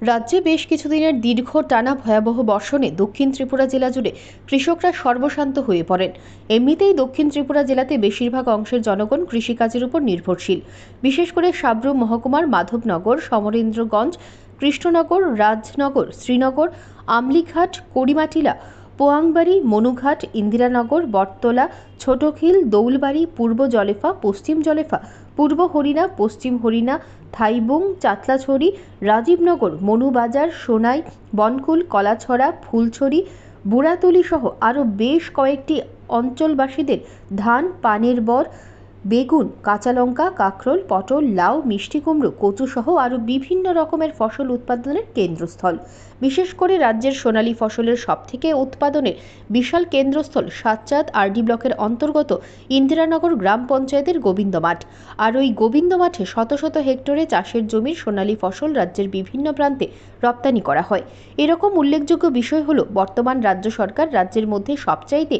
রাজ্যে বেশ কিছুদিনের দীর্ঘ টানা ভয়াবহ বর্ষণে দক্ষিণ ত্রিপুরা জেলা জুড়ে কৃষকরা সর্বশান্ত হয়ে পড়েন। এমনিতেই দক্ষিণ ত্রিপুরা জেলাতে বেশিরভাগ অংশের জনগণ কৃষিকাজের উপর নির্ভরশীল। বিশেষ করে সাব্রুম মহকুমার মাধবনগর, সমরেন্দ্রগঞ্জ, কৃষ্ণনগর, রাজনগর, শ্রীনগর, আমলিঘাট, কড়িমাটিলা, পোয়াংবাড়ি, মনুঘাট, ইন্দিরানগর, বটতলা, ছোটখিল, দৌলবাড়ি, পূর্ব জলেফা, পশ্চিম জলেফা, পূর্ব হরিণা, পশ্চিম হরিণা, থাইবুং, চাতলাছড়ি, রাজীবনগর, মনুবাজার, সোনাই, বনকুল, কলাছড়া, ফুলছড়ি, বুড়াতলি সহ আরও বেশ কয়েকটি অঞ্চলবাসীদের ধান, পানের বর, বেগুন, কাঁচা লঙ্কা, কাঁকরোল, পটল, লাউ, মিষ্টি কুমড়ো, কচু সহ আরও বিভিন্ন রকমের ফসল উৎপাদনের কেন্দ্রস্থল। বিশেষ করে রাজ্যের সোনালী ফসলের সবথেকে উৎপাদনের বিশাল কেন্দ্রস্থল সাতচাঁদ আরডি ব্লকের অন্তর্গত ইন্দিরানগর গ্রাম পঞ্চায়েতের গোবিন্দ মাঠ। আর ওই গোবিন্দ মাঠে শত শত হেক্টরে চাষের জমির সোনালী ফসল রাজ্যের বিভিন্ন প্রান্তে রপ্তানি করা হয়। এরকম উল্লেখযোগ্য বিষয় হলো, বর্তমান রাজ্য সরকার রাজ্যের মধ্যে সবচাইতে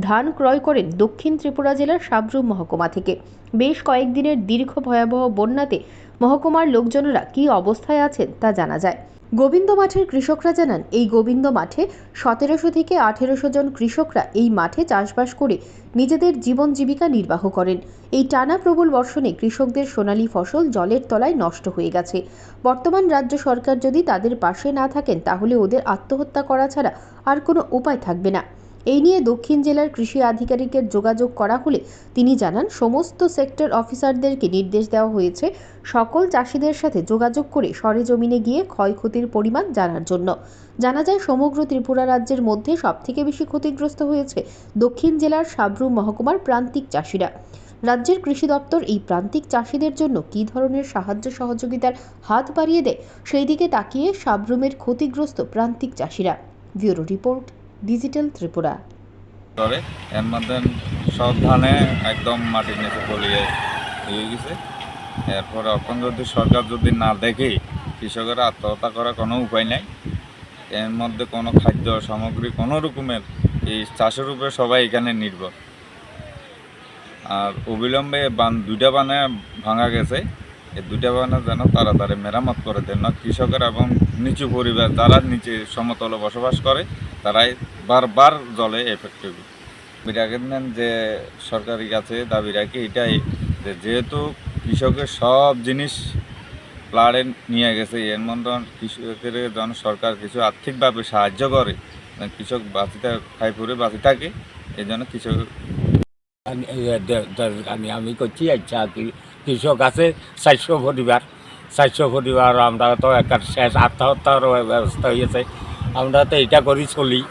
ধান ক্রয় করেন দক্ষিণ ত্রিপুরা জেলার সাব্রুম মহকুমা থেকে। বেশ কয়েকদিনের দীর্ঘ ভয়াবহ বন্যাতে মহকুমার লোকজনেরা কী অবস্থায় আছেন তা জানা যায়। গোবিন্দ মাঠের কৃষকরা জানান, এই গোবিন্দ মাঠে 1700 থেকে 1800 জন কৃষকরা এই মাঠে চাষবাস করে নিজেদের জীবন জীবিকা নির্বাহ করেন। এই টানা প্রবল বর্ষণে কৃষকদের সোনালী ফসল জলের তলায় নষ্ট হয়ে গেছে। বর্তমান রাজ্য সরকার যদি তাদের পাশে না থাকেন তাহলে ওদের আত্মহত্যা করা ছাড়া আর কোনো উপায় থাকবে না। এই নিয়ে দক্ষিণ জেলার কৃষি আধিকারিকের যোগাযোগ করা হলে তিনি জানান, সমস্ত সেক্টর অফিসারদেরকে নির্দেশ দেওয়া হয়েছে সকল চাষিদের সাথে যোগাযোগ করে সরেজমিনে গিয়ে ক্ষয়ক্ষতির পরিমাণ জানার জন্য। জানা যায়, সমগ্র ত্রিপুরা রাজ্যের মধ্যে সবথেকে বেশি ক্ষতিগ্রস্ত হয়েছে দক্ষিণ জেলার সাব্রুম মহকুমার প্রান্তিক চাষিরা। রাজ্যের কৃষি দপ্তর এই প্রান্তিক চাষিদের জন্য কী ধরনের সাহায্য সহযোগিতার হাত বাড়িয়ে দেয় সেই দিকে তাকিয়ে সাব্রুমের ক্ষতিগ্রস্ত প্রান্তিক চাষিরা। Bureau report, digital Tripura. এর মধ্যে সব ধানে একদম মাটির নিচে গলিয়ে হয়ে গেছে। এরপরে এখন যদি সরকার যদি না দেখে, কৃষকের আত্মহত্যা করার কোনো উপায় নাই। এর মধ্যে কোনো খাদ্য সামগ্রী কোনো রকমের এই চাষের উপরে সবাই এখানে নির্ভর। আর অবিলম্বে দুইটা বানে ভাঙা গেছে, এই দুইটা বানে যেন তাড়াতাড়ি মেরামত করে দেন না। কৃষকের এবং নিচু পরিবার যারা নিচে সমতলে বসবাস করে তারাই বারবার জলে এফেক্টেড। রাখেন যে সরকারি কাছে দাবি রাখি এটাই যে যেহেতু কৃষকের সব জিনিস প্লাড়ে নিয়ে গেছে, এর মধ্যে কৃষকের যেন সরকার কিছু আর্থিকভাবে সাহায্য করে, কৃষক বাঁচিতে খাই পরে বাঁচি থাকে। এই জন্য কৃষক আমি করছি আচ্ছা, কৃষক আছে 400 পরিবার আমরা তো একটা শেষ আত্মহত্যার ব্যবস্থা হয়েছে। আমরা তো এটা করি চলি।